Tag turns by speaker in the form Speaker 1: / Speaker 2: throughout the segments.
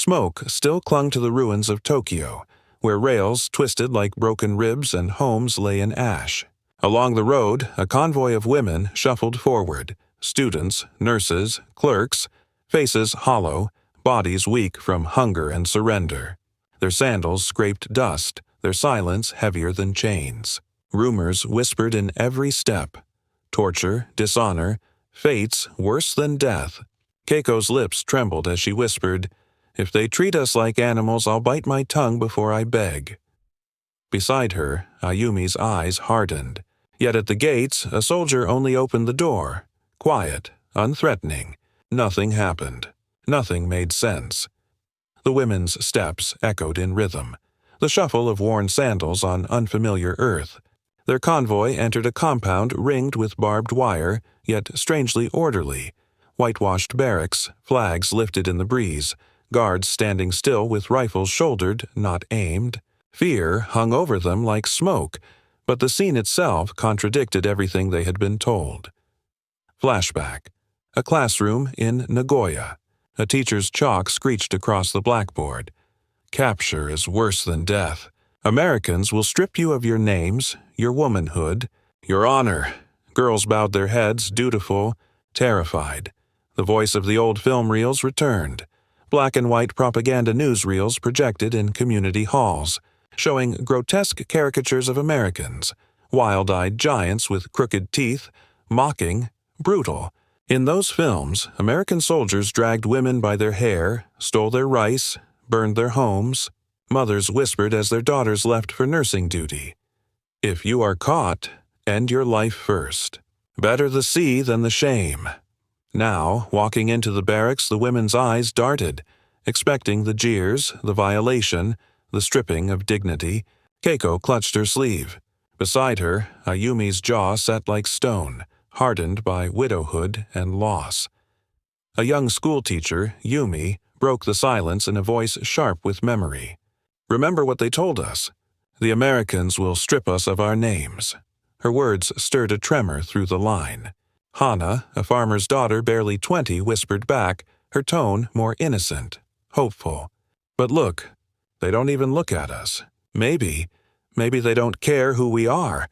Speaker 1: Smoke still clung to the ruins of Tokyo, where rails twisted like broken ribs and homes lay in ash. Along the road, a convoy of women shuffled forward, students, nurses, clerks, faces hollow, bodies weak from hunger and surrender. Their sandals scraped dust, their silence heavier than chains. Rumors whispered in every step. Torture, dishonor, fates worse than death. Keiko's lips trembled as she whispered, "If they treat us like animals, I'll bite my tongue before I beg." Beside her, Ayumi's eyes hardened. Yet at the gates, a soldier only opened the door. Quiet, unthreatening. Nothing happened. Nothing made sense. The women's steps echoed in rhythm, the shuffle of worn sandals on unfamiliar earth. Their convoy entered a compound ringed with barbed wire, yet strangely orderly. Whitewashed barracks, flags lifted in the breeze, guards standing still with rifles shouldered, not aimed. Fear hung over them like smoke, but the scene itself contradicted everything they had been told. Flashback. A classroom in Nagoya. A teacher's chalk screeched across the blackboard. "Capture is worse than death. Americans will strip you of your names, your womanhood, your honor." Girls bowed their heads, dutiful, terrified. The voice of the old film reels returned. Black and white propaganda newsreels projected in community halls, showing grotesque caricatures of Americans, wild-eyed giants with crooked teeth, mocking, brutal. In those films, American soldiers dragged women by their hair, stole their rice, burned their homes. Mothers whispered as their daughters left for nursing duty, "If you are caught, end your life first. Better the sea than the shame." Now, walking into the barracks, the women's eyes darted, expecting the jeers, the violation, the stripping of dignity. Keiko clutched her sleeve. Beside her, Ayumi's jaw set like stone, hardened by widowhood and loss. A young schoolteacher, Yumi, broke the silence in a voice sharp with memory. "Remember what they told us. The Americans will strip us of our names." Her words stirred a tremor through the line. Hana, a farmer's daughter barely 20, whispered back, her tone more innocent, hopeful. "But look, they don't even look at us. Maybe they don't care who we are."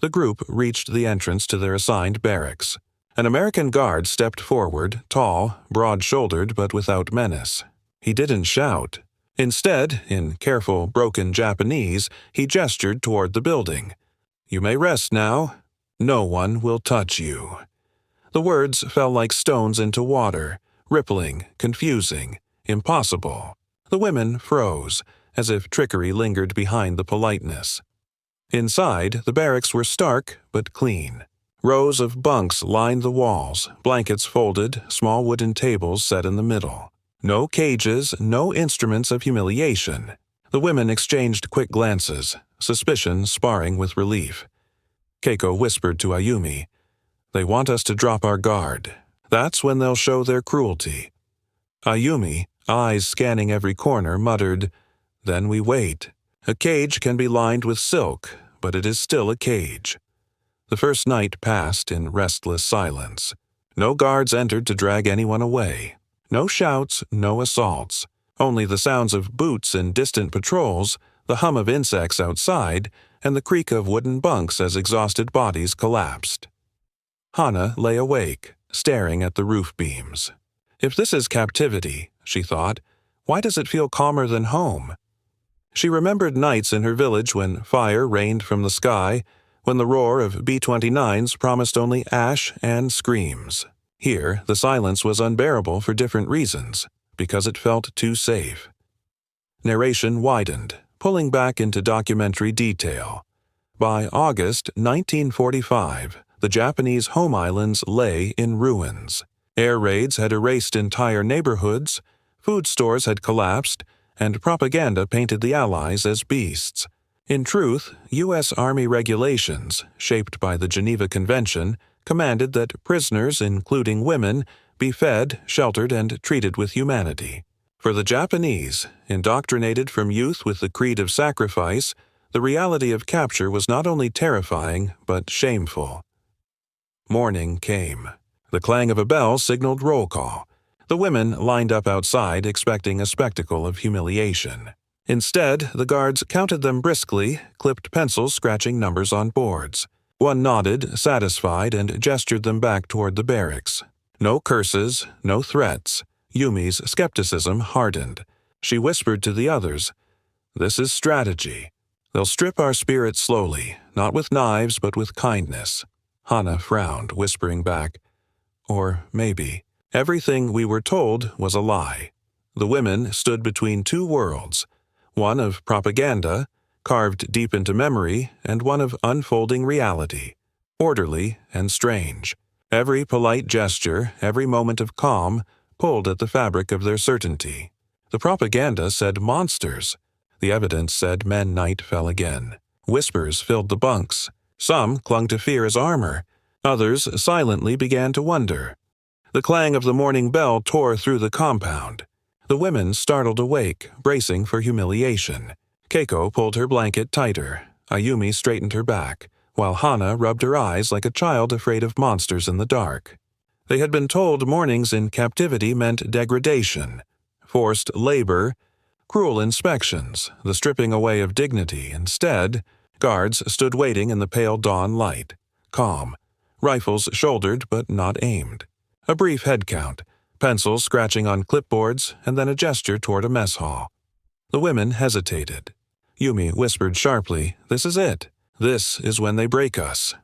Speaker 1: The group reached the entrance to their assigned barracks. An American guard stepped forward, tall, broad-shouldered but without menace. He didn't shout. Instead, in careful, broken Japanese, he gestured toward the building. "You may rest now. No one will touch you." The words fell like stones into water, rippling, confusing, impossible. The women froze, as if trickery lingered behind the politeness. Inside, the barracks were stark but clean. Rows of bunks lined the walls, blankets folded, small wooden tables set in the middle. No cages, no instruments of humiliation. The women exchanged quick glances, suspicion sparring with relief. Keiko whispered to Ayumi, "They want us to drop our guard. That's when they'll show their cruelty." Ayumi, eyes scanning every corner, muttered, "Then we wait. A cage can be lined with silk, but it is still a cage." The first night passed in restless silence. No guards entered to drag anyone away. No shouts, no assaults. Only the sounds of boots in distant patrols, the hum of insects outside, and the creak of wooden bunks as exhausted bodies collapsed. Hana lay awake, staring at the roof beams. If this is captivity, she thought, why does it feel calmer than home? She remembered nights in her village when fire rained from the sky, when the roar of B-29s promised only ash and screams. Here, the silence was unbearable for different reasons, because it felt too safe. Narration widened, pulling back into documentary detail. By August 1945, the Japanese home islands lay in ruins. Air raids had erased entire neighborhoods, food stores had collapsed, and propaganda painted the Allies as beasts. In truth, U.S. Army regulations, shaped by the Geneva Convention, commanded that prisoners, including women, be fed, sheltered, and treated with humanity. For the Japanese, indoctrinated from youth with the creed of sacrifice, the reality of capture was not only terrifying, but shameful. Morning came. The clang of a bell signaled roll call. The women lined up outside expecting a spectacle of humiliation. Instead, the guards counted them briskly, clipped pencils scratching numbers on boards. One nodded, satisfied, and gestured them back toward the barracks. No curses, no threats. Yumi's skepticism hardened. She whispered to the others, "This is strategy. They'll strip our spirits slowly, not with knives but with kindness." Hana frowned, whispering back, "Or maybe." Everything we were told was a lie. The women stood between two worlds, one of propaganda, carved deep into memory, and one of unfolding reality, orderly and strange. Every polite gesture, every moment of calm, pulled at the fabric of their certainty. The propaganda said monsters. The evidence said night fell again. Whispers filled the bunks. Some clung to fear as armor. Others silently began to wonder. The clang of the morning bell tore through the compound. The women startled awake, bracing for humiliation. Keiko pulled her blanket tighter. Ayumi straightened her back, while Hana rubbed her eyes like a child afraid of monsters in the dark. They had been told mornings in captivity meant degradation, forced labor, cruel inspections, the stripping away of dignity. Instead, guards stood waiting in the pale dawn light, calm, rifles shouldered but not aimed. A brief head count, pencils scratching on clipboards, and then a gesture toward a mess hall. The women hesitated. Yumi whispered sharply, "This is it. This is when they break us."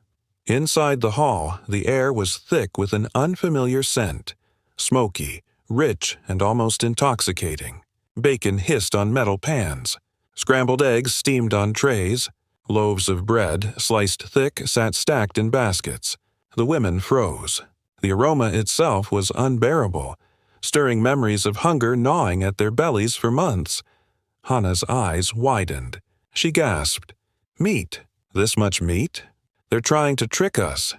Speaker 1: Inside the hall, the air was thick with an unfamiliar scent, smoky, rich, and almost intoxicating. Bacon hissed on metal pans. Scrambled eggs steamed on trays. Loaves of bread, sliced thick, sat stacked in baskets. The women froze. The aroma itself was unbearable, stirring memories of hunger gnawing at their bellies for months. Hana's eyes widened. She gasped, "Meat? This much meat? They're trying to trick us."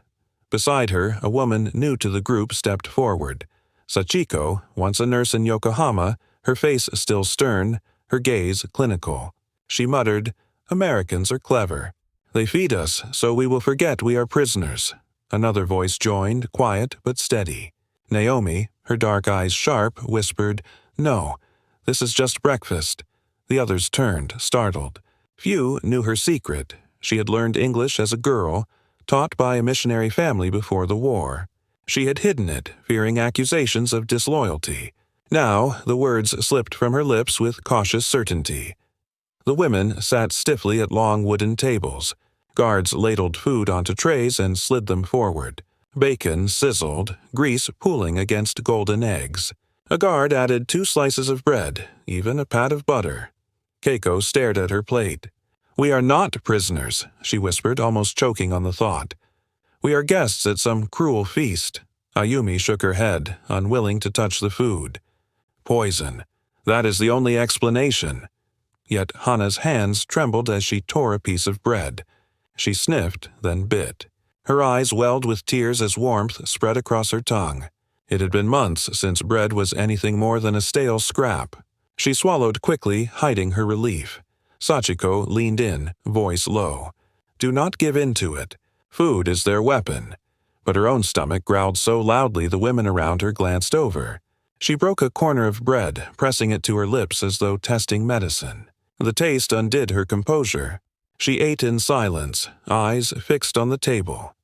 Speaker 1: Beside her, a woman new to the group stepped forward. Sachiko, once a nurse in Yokohama, her face still stern, her gaze clinical. She muttered, "Americans are clever. They feed us, so we will forget we are prisoners." Another voice joined, quiet but steady. Naomi, her dark eyes sharp, whispered, "No, this is just breakfast." The others turned, startled. Few knew her secret. She had learned English as a girl, taught by a missionary family before the war. She had hidden it, fearing accusations of disloyalty. Now, the words slipped from her lips with cautious certainty. The women sat stiffly at long wooden tables. Guards ladled food onto trays and slid them forward. Bacon sizzled, grease pooling against golden eggs. A guard added 2 slices of bread, even a pat of butter. Keiko stared at her plate. "We are not prisoners," she whispered, almost choking on the thought. "We are guests at some cruel feast." Ayumi shook her head, unwilling to touch the food. "Poison. That is the only explanation." Yet Hana's hands trembled as she tore a piece of bread. She sniffed, then bit. Her eyes welled with tears as warmth spread across her tongue. It had been months since bread was anything more than a stale scrap. She swallowed quickly, hiding her relief. Sachiko leaned in, voice low. "Do not give in to it. Food is their weapon." But her own stomach growled so loudly the women around her glanced over. She broke a corner of bread, pressing it to her lips as though testing medicine. The taste undid her composure. She ate in silence, eyes fixed on the table.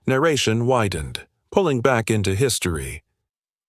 Speaker 1: Narration widened, pulling back into history.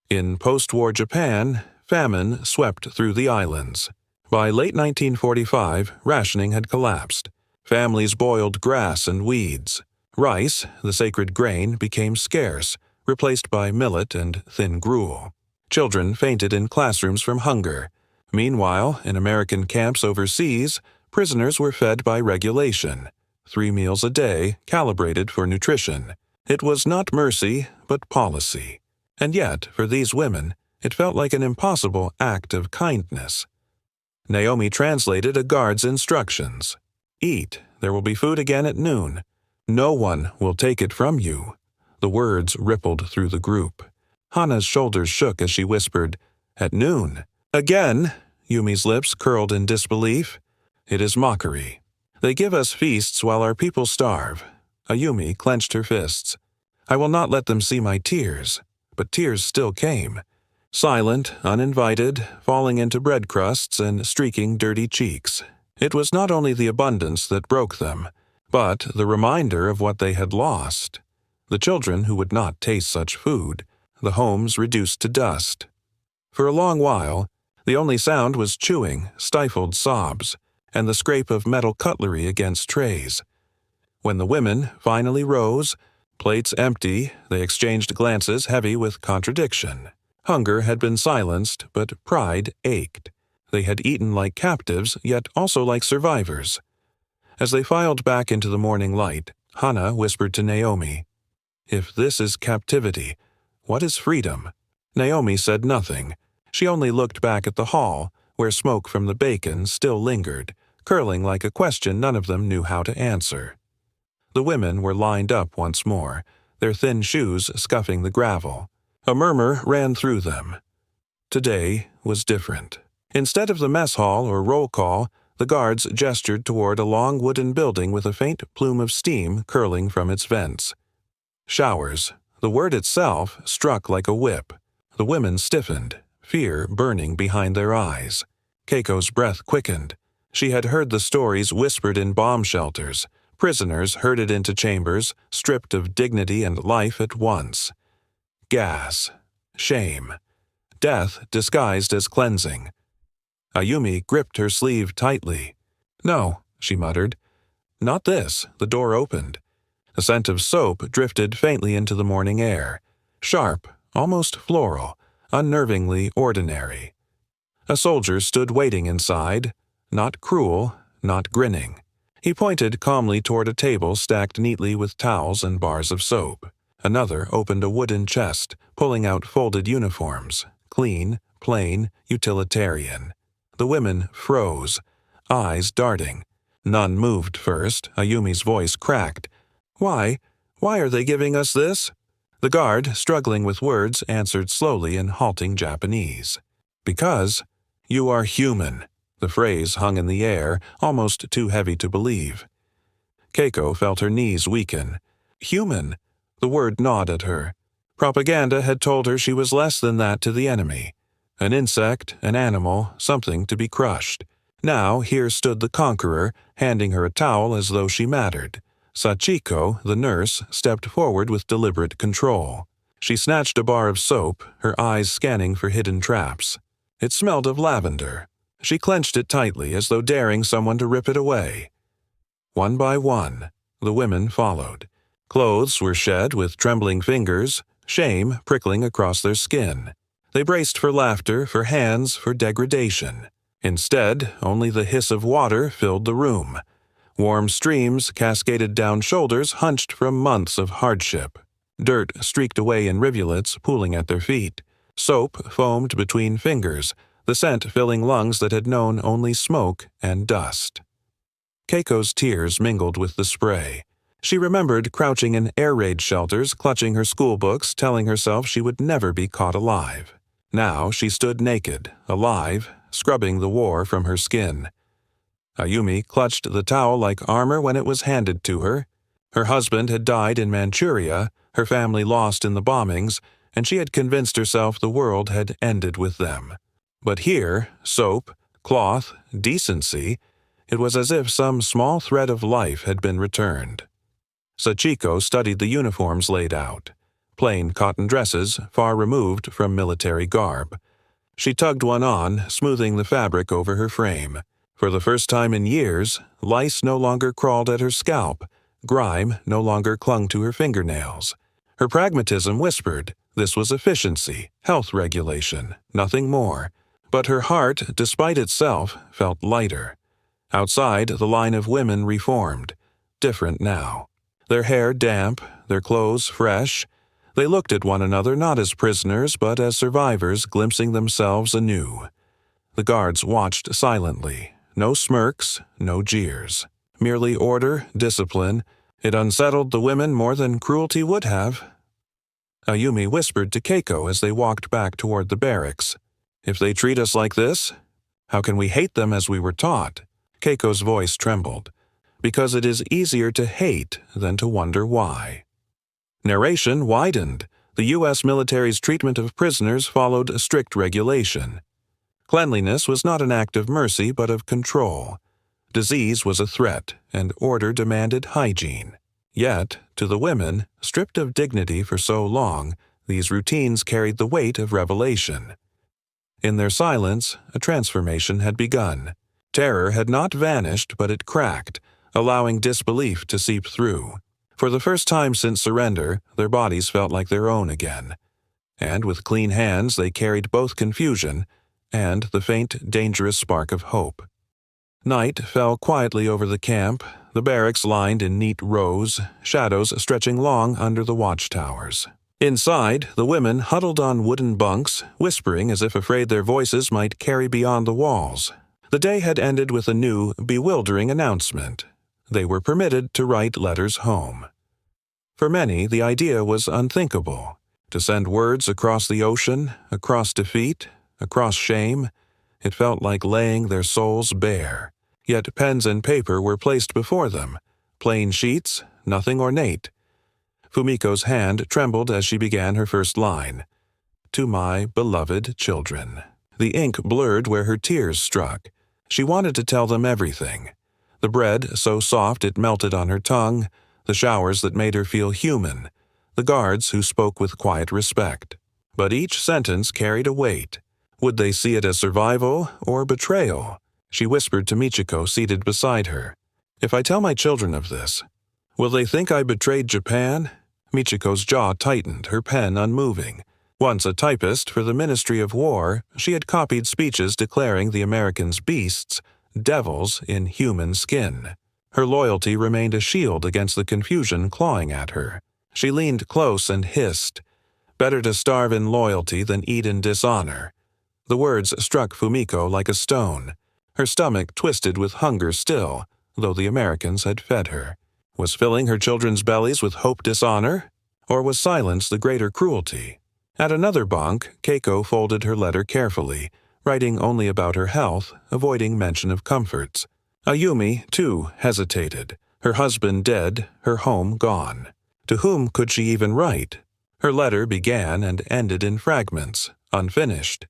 Speaker 1: In post-war Japan, famine swept through the islands. By late 1945, rationing had collapsed. Families boiled grass and weeds. Rice, the sacred grain, became scarce, replaced by millet and thin gruel. Children fainted in classrooms from hunger. Meanwhile, in American camps overseas, prisoners were fed by regulation. 3 meals a day, calibrated for nutrition. It was not mercy, but policy. And yet, for these women, it felt like an impossible act of kindness. Naomi translated a guard's instructions. "Eat. There will be food again at noon. No one will take it from you." The words rippled through the group. Hana's shoulders shook as she whispered, "At noon." "Again?" Yumi's lips curled in disbelief. "It is mockery. They give us feasts while our people starve." Ayumi clenched her fists. "I will not let them see my tears." But tears still came. Silent, uninvited, falling into bread crusts and streaking dirty cheeks. It was not only the abundance that broke them, but the reminder of what they had lost. The children who would not taste such food, the homes reduced to dust. For a long while, the only sound was chewing, stifled sobs, and the scrape of metal cutlery against trays. When the women finally rose, plates empty, they exchanged glances heavy with contradiction. Hunger had been silenced, but pride ached. They had eaten like captives, yet also like survivors. As they filed back into the morning light, Hannah whispered to Naomi, "If this is captivity, what is freedom?" Naomi said nothing. She only looked back at the hall, where smoke from the bacon still lingered, curling like a question none of them knew how to answer. The women were lined up once more, their thin shoes scuffing the gravel. A murmur ran through them. Today was different. Instead of the mess hall or roll call, the guards gestured toward a long wooden building with a faint plume of steam curling from its vents. Showers. The word itself struck like a whip. The women stiffened, fear burning behind their eyes. Keiko's breath quickened. She had heard the stories whispered in bomb shelters, prisoners herded into chambers, stripped of dignity and life at once. Gas. Shame. Death disguised as cleansing. Ayumi gripped her sleeve tightly. "No," she muttered. "Not this." The door opened. A scent of soap drifted faintly into the morning air. Sharp, almost floral, unnervingly ordinary. A soldier stood waiting inside, not cruel, not grinning. He pointed calmly toward a table stacked neatly with towels and bars of soap. Another opened a wooden chest, pulling out folded uniforms, clean, plain, utilitarian. The women froze, eyes darting. None moved first. Ayumi's voice cracked. Why are they giving us this?" The guard, struggling with words, answered slowly in halting Japanese. "Because you are human." The phrase hung in the air, almost too heavy to believe. Keiko felt her knees weaken. Human. The word gnawed at her. Propaganda had told her she was less than that to the enemy. An insect, an animal, something to be crushed. Now here stood the conqueror, handing her a towel as though she mattered. Sachiko, the nurse, stepped forward with deliberate control. She snatched a bar of soap, her eyes scanning for hidden traps. It smelled of lavender. She clenched it tightly as though daring someone to rip it away. One by one, the women followed. Clothes were shed with trembling fingers, shame prickling across their skin. They braced for laughter, for hands, for degradation. Instead, only the hiss of water filled the room. Warm streams cascaded down shoulders hunched from months of hardship. Dirt streaked away in rivulets pooling at their feet. Soap foamed between fingers, the scent filling lungs that had known only smoke and dust. Keiko's tears mingled with the spray. She remembered crouching in air raid shelters, clutching her school books, telling herself she would never be caught alive. Now she stood naked, alive, scrubbing the war from her skin. Ayumi clutched the towel like armor when it was handed to her. Her husband had died in Manchuria, her family lost in the bombings, and she had convinced herself the world had ended with them. But here, soap, cloth, decency, it was as if some small thread of life had been returned. Sachiko studied the uniforms laid out. Plain cotton dresses, far removed from military garb. She tugged one on, smoothing the fabric over her frame. For the first time in years, lice no longer crawled at her scalp. Grime no longer clung to her fingernails. Her pragmatism whispered this was efficiency, health regulation, nothing more. But her heart, despite itself, felt lighter. Outside, the line of women reformed. Different now. Their hair damp, their clothes fresh. They looked at one another not as prisoners, but as survivors glimpsing themselves anew. The guards watched silently. No smirks, no jeers. Merely order, discipline. It unsettled the women more than cruelty would have. Ayumi whispered to Keiko as they walked back toward the barracks. "If they treat us like this, how can we hate them as we were taught?" Keiko's voice trembled. "Because it is easier to hate than to wonder why." Narration widened. The U.S. military's treatment of prisoners followed a strict regulation. Cleanliness was not an act of mercy but of control. Disease was a threat, and order demanded hygiene. Yet, to the women, stripped of dignity for so long, these routines carried the weight of revelation. In their silence, a transformation had begun. Terror had not vanished, but it cracked, allowing disbelief to seep through. For the first time since surrender, their bodies felt like their own again. And with clean hands they carried both confusion and the faint, dangerous spark of hope. Night fell quietly over the camp, the barracks lined in neat rows, shadows stretching long under the watchtowers. Inside, the women huddled on wooden bunks, whispering as if afraid their voices might carry beyond the walls. The day had ended with a new, bewildering announcement. They were permitted to write letters home. For many, the idea was unthinkable. To send words across the ocean, across defeat, across shame, it felt like laying their souls bare. Yet pens and paper were placed before them, plain sheets, nothing ornate. Fumiko's hand trembled as she began her first line. To my beloved children. The ink blurred where her tears struck. She wanted to tell them everything. The bread so soft it melted on her tongue, the showers that made her feel human, the guards who spoke with quiet respect. But each sentence carried a weight. Would they see it as survival or betrayal? She whispered to Michiko seated beside her. If I tell my children of this, will they think I betrayed Japan? Michiko's jaw tightened, her pen unmoving. Once a typist for the Ministry of War, she had copied speeches declaring the Americans beasts, devils in human skin. Her loyalty remained a shield against the confusion clawing at her. She leaned close and hissed, "Better to starve in loyalty than eat in dishonor." The words struck Fumiko like a stone. Her stomach twisted with hunger still, though the Americans had fed her. Was filling her children's bellies with hope dishonor? Or was silence the greater cruelty? At another bunk, Keiko folded her letter carefully, writing only about her health, avoiding mention of comforts. Ayumi, too, hesitated. Her husband dead, her home gone. To whom could she even write? Her letter began and ended in fragments, unfinished.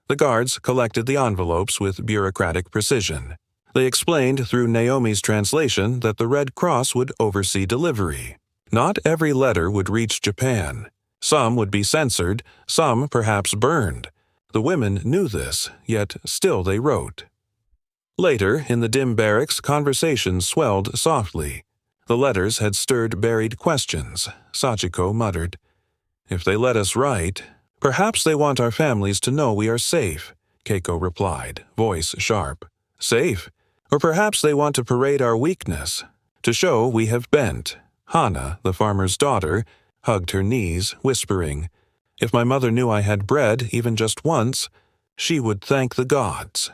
Speaker 1: The guards collected the envelopes with bureaucratic precision. They explained through Naomi's translation that the Red Cross would oversee delivery. Not every letter would reach Japan. Some would be censored, some perhaps burned. The women knew this, yet still they wrote. Later, in the dim barracks, conversations swelled softly. The letters had stirred buried questions, Sachiko muttered. If they let us write, perhaps they want our families to know we are safe, Keiko replied, voice sharp. Safe? Or perhaps they want to parade our weakness, to show we have bent. Hana, the farmer's daughter, hugged her knees, whispering, If my mother knew I had bread, even just once, she would thank the gods.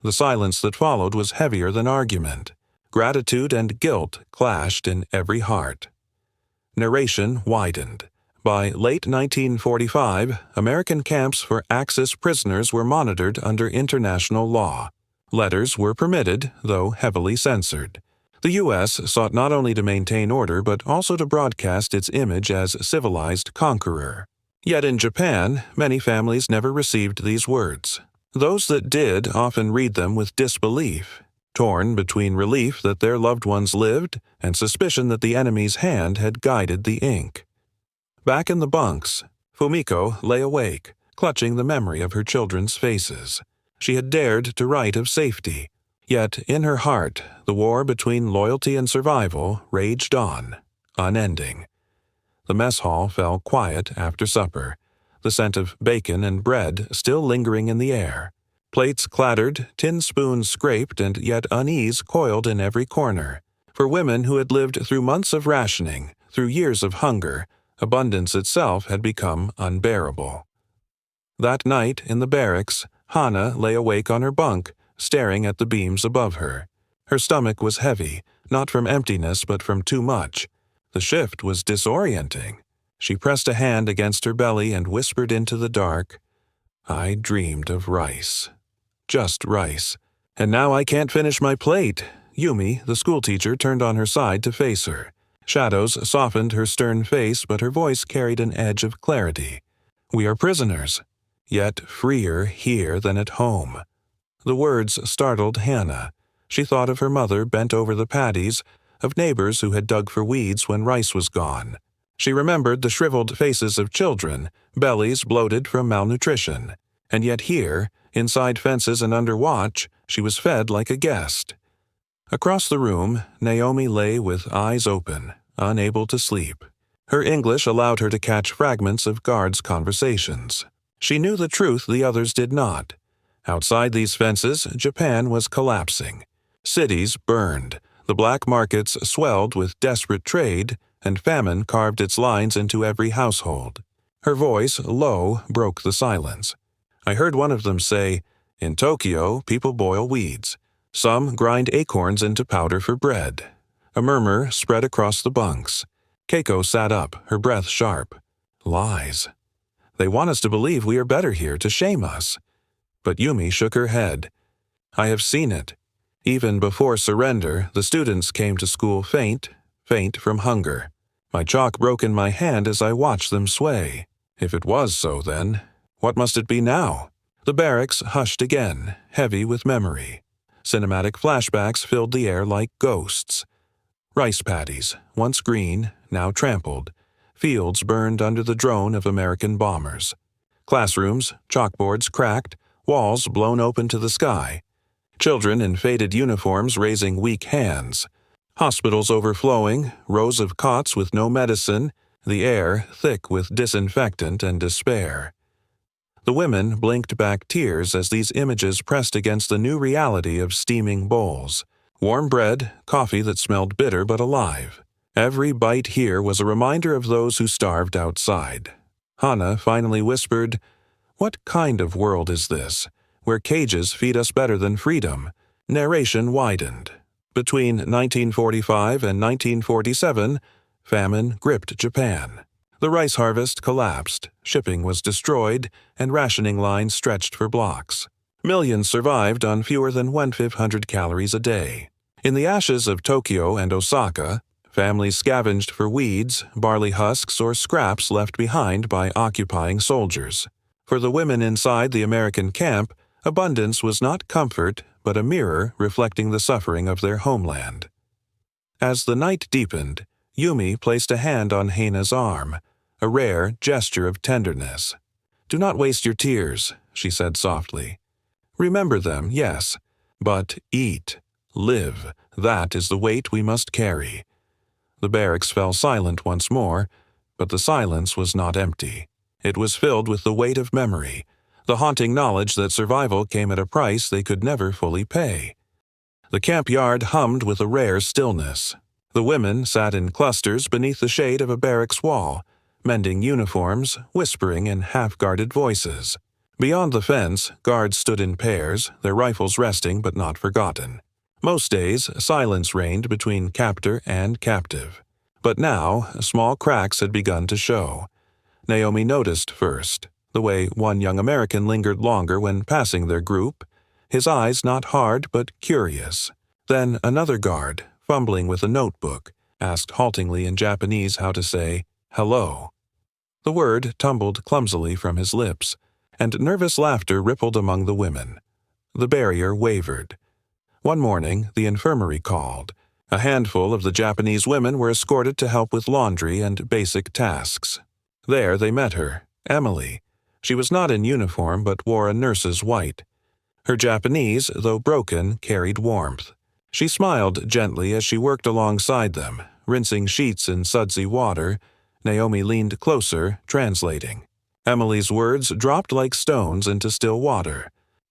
Speaker 1: The silence that followed was heavier than argument. Gratitude and guilt clashed in every heart. Narration widened. By late 1945, American camps for Axis prisoners were monitored under international law. Letters were permitted, though heavily censored. The U.S. sought not only to maintain order but also to broadcast its image as civilized conqueror. Yet in Japan, many families never received these words. Those that did often read them with disbelief, torn between relief that their loved ones lived and suspicion that the enemy's hand had guided the ink. Back in the bunks, Fumiko lay awake, clutching the memory of her children's faces. She had dared to write of safety, yet in her heart the war between loyalty and survival raged on, unending. The mess hall fell quiet after supper, the scent of bacon and bread still lingering in the air. Plates clattered, tin spoons scraped, and yet unease coiled in every corner. For women who had lived through months of rationing, through years of hunger, abundance itself had become unbearable. That night, in the barracks, Hana lay awake on her bunk, staring at the beams above her. Her stomach was heavy, not from emptiness but from too much. The shift was disorienting. She pressed a hand against her belly and whispered into the dark, I dreamed of rice. Just rice. And now I can't finish my plate. Yumi, the schoolteacher, turned on her side to face her. Shadows softened her stern face, but her voice carried an edge of clarity. "We are prisoners, yet freer here than at home." The words startled Hannah. She thought of her mother bent over the paddies, of neighbors who had dug for weeds when rice was gone. She remembered the shriveled faces of children, bellies bloated from malnutrition. And yet here, inside fences and under watch, she was fed like a guest. Across the room, Naomi lay with eyes open, unable to sleep. Her English allowed her to catch fragments of guards' conversations. She knew the truth the others did not. Outside these fences, Japan was collapsing. Cities burned, the black markets swelled with desperate trade, and famine carved its lines into every household. Her voice, low, broke the silence. I heard one of them say, "In Tokyo, people boil weeds. Some grind acorns into powder for bread." A murmur spread across the bunks. Keiko sat up, her breath sharp. Lies. They want us to believe we are better here, to shame us. But Yumi shook her head. I have seen it. Even before surrender, the students came to school faint from hunger. My chalk broke in my hand as I watched them sway. If it was so then, what must it be now? The barracks hushed again, heavy with memory. Cinematic flashbacks filled the air like ghosts. Rice paddies, once green, now trampled. Fields burned under the drone of American bombers. Classrooms, chalkboards cracked, walls blown open to the sky. Children in faded uniforms raising weak hands. Hospitals overflowing, rows of cots with no medicine, the air thick with disinfectant and despair. The women blinked back tears as these images pressed against the new reality of steaming bowls. Warm bread, coffee that smelled bitter but alive. Every bite here was a reminder of those who starved outside. Hannah finally whispered, "What kind of world is this, where cages feed us better than freedom?" Narration widened. Between 1945 and 1947, famine gripped Japan. The rice harvest collapsed, shipping was destroyed, and rationing lines stretched for blocks. Millions survived on fewer than 1,500 calories a day. In the ashes of Tokyo and Osaka, families scavenged for weeds, barley husks, or scraps left behind by occupying soldiers. For the women inside the American camp, abundance was not comfort, but a mirror reflecting the suffering of their homeland. As the night deepened, Yumi placed a hand on Hannah's arm, a rare gesture of tenderness. "Do not waste your tears," she said softly. "Remember them, yes, but eat, live, that is the weight we must carry." The barracks fell silent once more, but the silence was not empty. It was filled with the weight of memory, the haunting knowledge that survival came at a price they could never fully pay. The camp yard hummed with a rare stillness. The women sat in clusters beneath the shade of a barracks wall, mending uniforms, whispering in half-guarded voices. Beyond the fence, guards stood in pairs, their rifles resting but not forgotten. Most days, silence reigned between captor and captive. But now, small cracks had begun to show. Naomi noticed first, the way one young American lingered longer when passing their group, his eyes not hard but curious. Then another guard, fumbling with a notebook, asked haltingly in Japanese how to say, "hello." The word tumbled clumsily from his lips, and nervous laughter rippled among the women. The barrier wavered. One morning, the infirmary called. A handful of the Japanese women were escorted to help with laundry and basic tasks. There they met her, Emily. She was not in uniform but wore a nurse's white. Her Japanese, though broken, carried warmth. She smiled gently as she worked alongside them, rinsing sheets in sudsy water. Naomi leaned closer, translating. Emily's words dropped like stones into still water.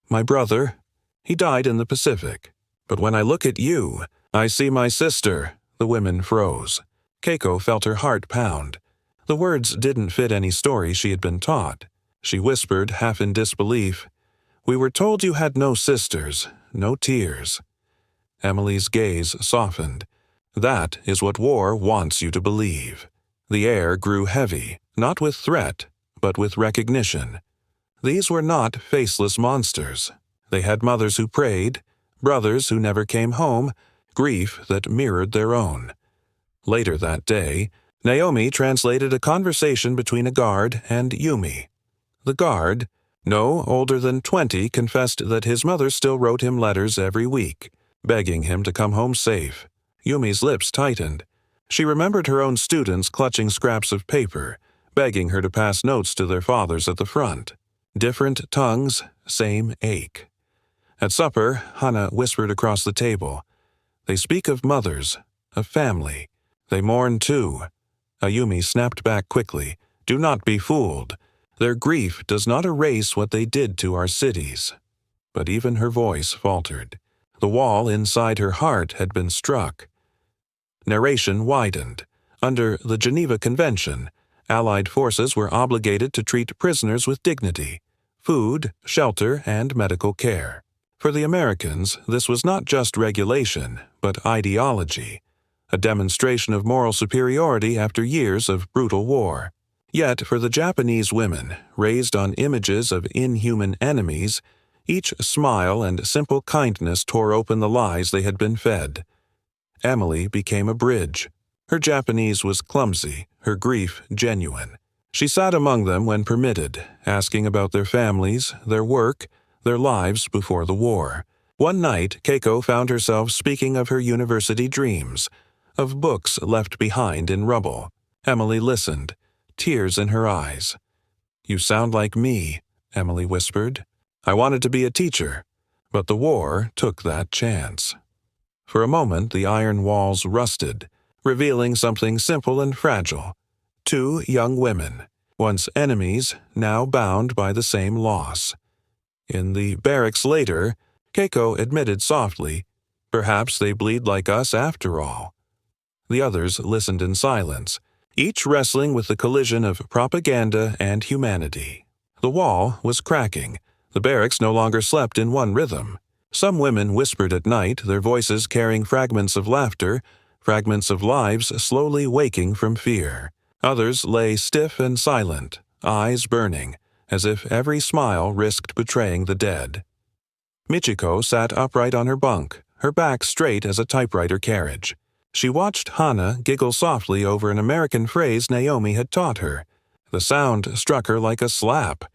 Speaker 1: "My brother, he died in the Pacific. But when I look at you, I see my sister." The women froze. Keiko felt her heart pound. The words didn't fit any story she had been taught. She whispered, half in disbelief, "We were told you had no sisters, no tears." Emily's gaze softened. "That is what war wants you to believe." The air grew heavy, not with threat, but with recognition. These were not faceless monsters. They had mothers who prayed, brothers who never came home, grief that mirrored their own. Later that day, Naomi translated a conversation between a guard and Yumi. The guard, no older than 20, confessed that his mother still wrote him letters every week, begging him to come home safe. Yumi's lips tightened. She remembered her own students clutching scraps of paper, begging her to pass notes to their fathers at the front. Different tongues, same ache. At supper, Hana whispered across the table, "They speak of mothers, of family. They mourn too." Ayumi snapped back quickly, "Do not be fooled. Their grief does not erase what they did to our cities." But even her voice faltered. The wall inside her heart had been struck. Narration widened. Under the Geneva Convention, Allied forces were obligated to treat prisoners with dignity, food, shelter, and medical care. For the Americans, this was not just regulation, but ideology, a demonstration of moral superiority after years of brutal war. Yet for the Japanese women, raised on images of inhuman enemies, each smile and simple kindness tore open the lies they had been fed. Emily became a bridge. Her Japanese was clumsy, her grief genuine. She sat among them when permitted, asking about their families, their work, their lives before the war. One night, Keiko found herself speaking of her university dreams, of books left behind in rubble. Emily listened, tears in her eyes. "You sound like me," Emily whispered. "I wanted to be a teacher, but the war took that chance." For a moment, the iron walls rusted, revealing something simple and fragile. Two young women, once enemies, now bound by the same loss. In the barracks later, Keiko admitted softly, "Perhaps they bleed like us after all." The others listened in silence, each wrestling with the collision of propaganda and humanity. The wall was cracking. The barracks no longer slept in one rhythm. Some women whispered at night, their voices carrying fragments of laughter, fragments of lives slowly waking from fear. Others lay stiff and silent, eyes burning, as if every smile risked betraying the dead. Michiko sat upright on her bunk, her back straight as a typewriter carriage. She watched Hana giggle softly over an American phrase Naomi had taught her. The sound struck her like a slap.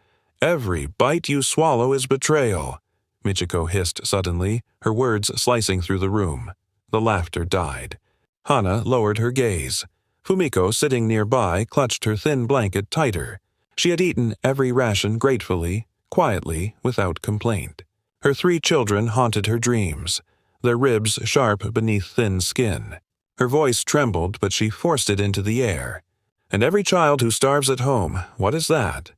Speaker 1: "Every bite you swallow is betrayal," Michiko hissed suddenly, her words slicing through the room. The laughter died. Hana lowered her gaze. Fumiko, sitting nearby, clutched her thin blanket tighter. She had eaten every ration gratefully, quietly, without complaint. Her 3 children haunted her dreams, their ribs sharp beneath thin skin. Her voice trembled, but she forced it into the air. "And every child who starves at home, what is that?"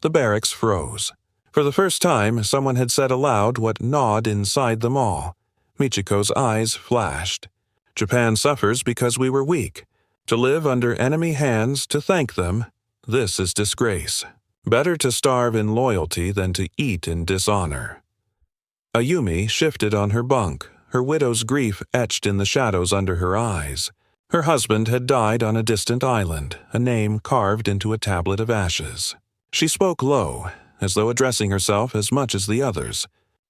Speaker 1: The barracks froze. For the first time, someone had said aloud what gnawed inside them all. Michiko's eyes flashed. "Japan suffers because we were weak. To live under enemy hands, to thank them, this is disgrace. Better to starve in loyalty than to eat in dishonor." Ayumi shifted on her bunk, her widow's grief etched in the shadows under her eyes. Her husband had died on a distant island, a name carved into a tablet of ashes. She spoke low, as though addressing herself as much as the others.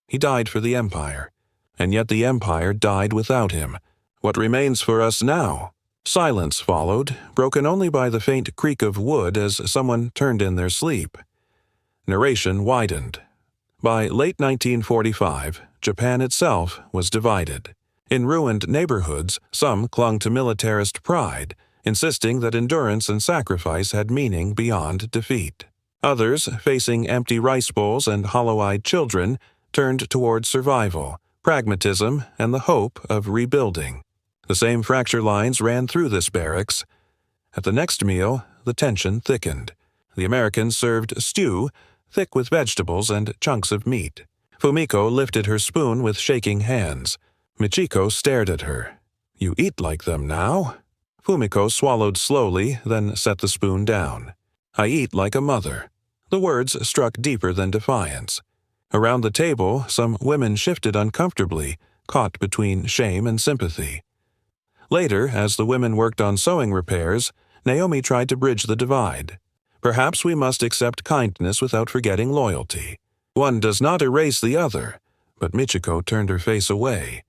Speaker 1: He died for the Empire, and yet the Empire died without him. What remains for us now? Silence followed, broken only by the faint creak of wood as someone turned in their sleep. Narration widened. By late 1945, Japan itself was divided. In ruined neighborhoods, some clung to militarist pride, insisting that endurance and sacrifice had meaning beyond defeat. Others, facing empty rice bowls and hollow-eyed children, turned toward survival, pragmatism, and the hope of rebuilding. The same fracture lines ran through this barracks. At the next meal, the tension thickened. The Americans served stew, thick with vegetables and chunks of meat. Fumiko lifted her spoon with shaking hands. Michiko stared at her. "You eat like them now?" Fumiko swallowed slowly, then set the spoon down. "I eat like a mother." The words struck deeper than defiance. Around the table, some women shifted uncomfortably, caught between shame and sympathy. Later, as the women worked on sewing repairs, Naomi tried to bridge the divide. "Perhaps we must accept kindness without forgetting loyalty. One does not erase the other," but Michiko turned her face away.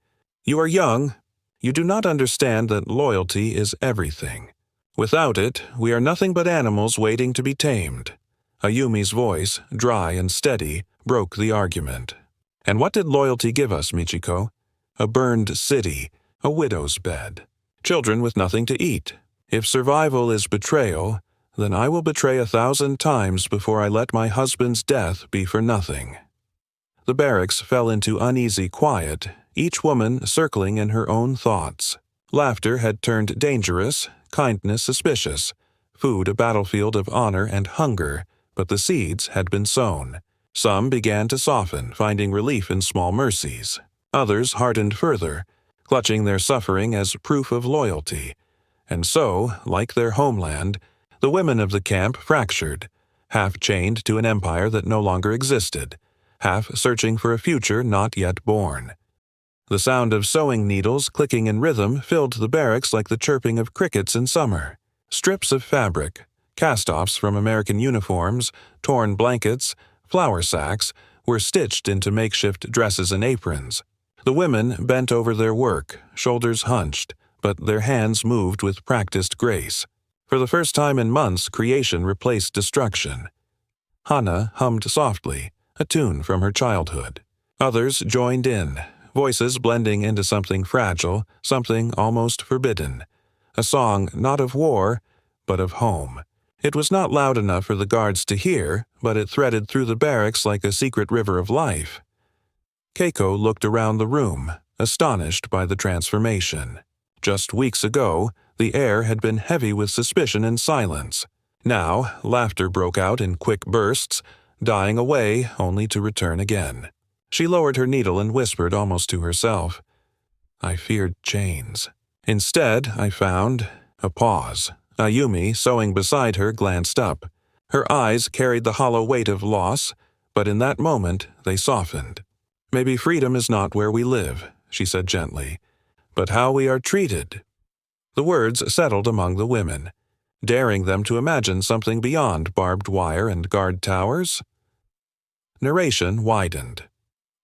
Speaker 1: "You are young. You do not understand that loyalty is everything. Without it, we are nothing but animals waiting to be tamed." Ayumi's voice, dry and steady, broke the argument. "And what did loyalty give us, Michiko? A burned city, a widow's bed, children with nothing to eat. If survival is betrayal, then I will betray 1,000 times before I let my husband's death be for nothing." The barracks fell into uneasy quiet, each woman circling in her own thoughts. Laughter had turned dangerous, kindness suspicious, food a battlefield of honor and hunger, but the seeds had been sown. Some began to soften, finding relief in small mercies. Others hardened further, clutching their suffering as proof of loyalty. And so, like their homeland, the women of the camp fractured, half chained to an empire that no longer existed, half searching for a future not yet born. The sound of sewing needles clicking in rhythm filled the barracks like the chirping of crickets in summer. Strips of fabric, cast-offs from American uniforms, torn blankets, flour sacks, were stitched into makeshift dresses and aprons. The women bent over their work, shoulders hunched, but their hands moved with practiced grace. For the first time in months, creation replaced destruction. Hana hummed softly, a tune from her childhood. Others joined in, voices blending into something fragile, something almost forbidden. A song not of war, but of home. It was not loud enough for the guards to hear, but it threaded through the barracks like a secret river of life. Keiko looked around the room, astonished by the transformation. Just weeks ago, the air had been heavy with suspicion and silence. Now, laughter broke out in quick bursts, dying away only to return again. She lowered her needle and whispered almost to herself, "I feared chains." Instead, I found a pause. Ayumi, sewing beside her, glanced up. Her eyes carried the hollow weight of loss, but in that moment they softened. "Maybe freedom is not where we live," she said gently, "but how we are treated." The words settled among the women, daring them to imagine something beyond barbed wire and guard towers. Narration widened.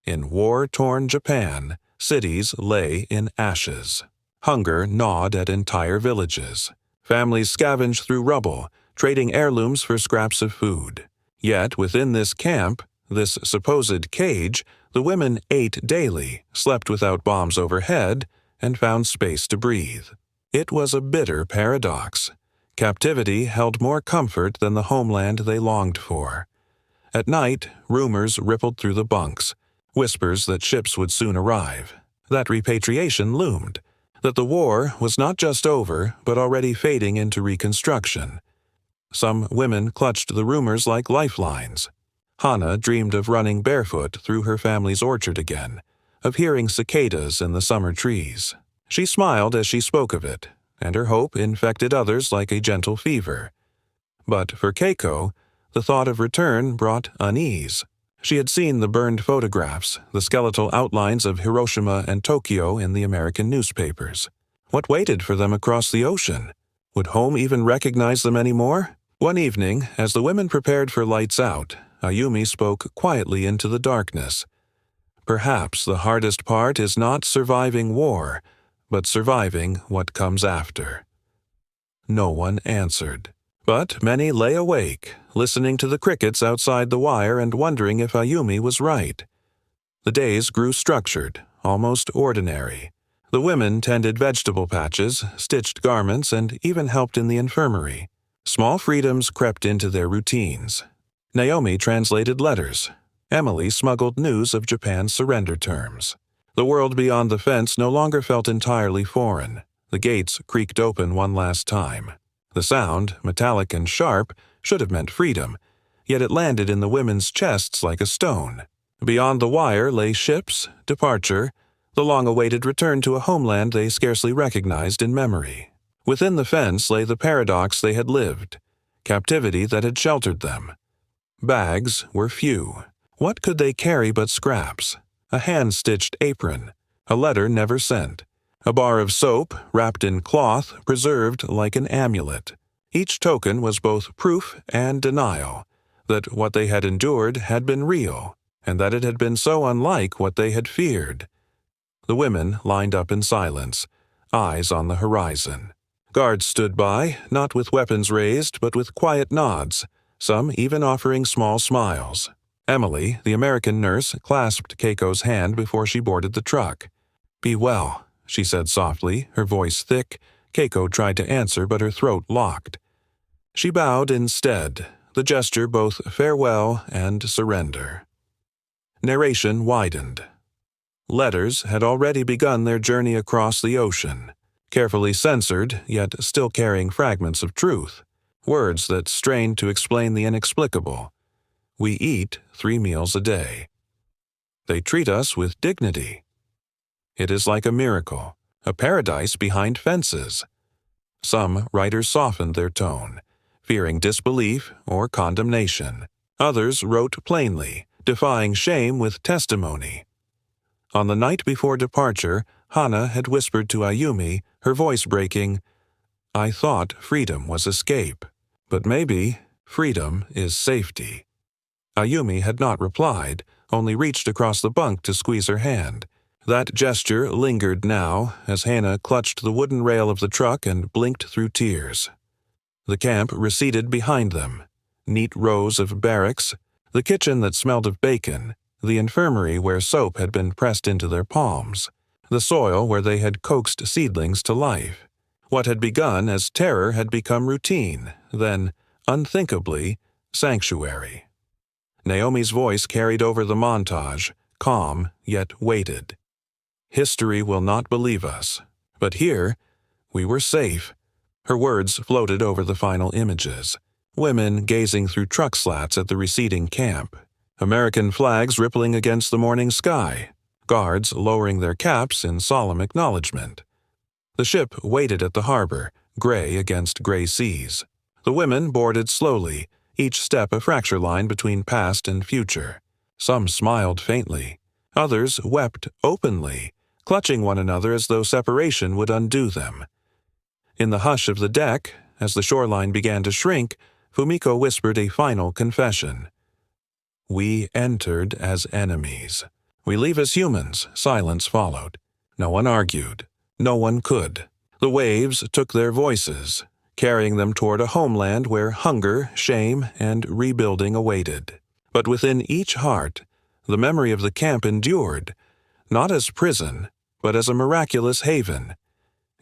Speaker 1: In war-torn Japan, cities lay in ashes. Hunger gnawed at entire villages. Families scavenged through rubble, trading heirlooms for scraps of food. Yet within this camp, this supposed cage, the women ate daily, slept without bombs overhead, and found space to breathe. It was a bitter paradox. Captivity held more comfort than the homeland they longed for. At night, rumors rippled through the bunks, whispers that ships would soon arrive, that repatriation loomed, that the war was not just over but already fading into reconstruction. Some women clutched the rumors like lifelines. Hana dreamed of running barefoot through her family's orchard again, of hearing cicadas in the summer trees. She smiled as she spoke of it, and her hope infected others like a gentle fever. But for Keiko, the thought of return brought unease. She had seen the burned photographs, the skeletal outlines of Hiroshima and Tokyo in the American newspapers. What waited for them across the ocean? Would home even recognize them anymore? One evening, as the women prepared for lights out, Ayumi spoke quietly into the darkness. Perhaps the hardest part is not surviving war, but surviving what comes after. No one answered. But many lay awake, listening to the crickets outside the wire and wondering if Ayumi was right. The days grew structured, almost ordinary. The women tended vegetable patches, stitched garments, and even helped in the infirmary. Small freedoms crept into their routines. Naomi translated letters. Emily smuggled news of Japan's surrender terms. The world beyond the fence no longer felt entirely foreign. The gates creaked open one last time. The sound, metallic and sharp, should have meant freedom, yet it landed in the women's chests like a stone. Beyond the wire lay ships, departure, the long-awaited return to a homeland they scarcely recognized in memory. Within the fence lay the paradox they had lived, captivity that had sheltered them. Bags were few. What could they carry but scraps? A hand-stitched apron, a letter never sent, a bar of soap wrapped in cloth preserved like an amulet. Each token was both proof and denial that what they had endured had been real, and that it had been so unlike what they had feared. The women lined up in silence, eyes on the horizon. Guards stood by, not with weapons raised, but with quiet nods, some even offering small smiles. Emily, the American nurse, clasped Keiko's hand before she boarded the truck. "Be well," she said softly, her voice thick. Keiko tried to answer, but her throat locked. She bowed instead, the gesture both farewell and surrender. Narration widened. Letters had already begun their journey across the ocean, carefully censored, yet still carrying fragments of truth, words that strained to explain the inexplicable. We eat 3 meals a day. They treat us with dignity. It is like a miracle, a paradise behind fences. Some writers softened their tone, fearing disbelief or condemnation. Others wrote plainly, defying shame with testimony. On the night before departure, Hana had whispered to Ayumi, her voice breaking, "I thought freedom was escape, but maybe freedom is safety." Ayumi had not replied, only reached across the bunk to squeeze her hand. That gesture lingered now as Hana clutched the wooden rail of the truck and blinked through tears. The camp receded behind them. Neat rows of barracks, the kitchen that smelled of bacon, the infirmary where soap had been pressed into their palms, the soil where they had coaxed seedlings to life. What had begun as terror had become routine, then, unthinkably, sanctuary. Naomi's voice carried over the montage, calm yet weighted. History will not believe us, but here, we were safe. Her words floated over the final images. Women gazing through truck slats at the receding camp. American flags rippling against the morning sky. Guards lowering their caps in solemn acknowledgement. The ship waited at the harbor, gray against gray seas. The women boarded slowly, each step a fracture line between past and future. Some smiled faintly. Others wept openly, clutching one another as though separation would undo them. In the hush of the deck, as the shoreline began to shrink, Fumiko whispered a final confession. "We entered as enemies. We leave as humans." Silence followed. No one argued. No one could. The waves took their voices, carrying them toward a homeland where hunger, shame, and rebuilding awaited. But within each heart, the memory of the camp endured, not as prison, but as a miraculous haven.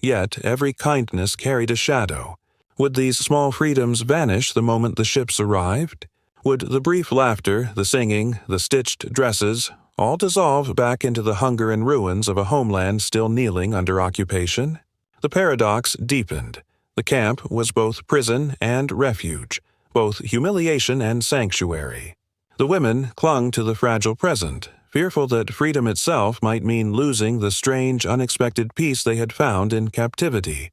Speaker 1: Yet every kindness carried a shadow. Would these small freedoms vanish the moment the ships arrived? Would the brief laughter, the singing, the stitched dresses, all dissolve back into the hunger and ruins of a homeland still kneeling under occupation? The paradox deepened. The camp was both prison and refuge, both humiliation and sanctuary. The women clung to the fragile present, fearful that freedom itself might mean losing the strange, unexpected peace they had found in captivity.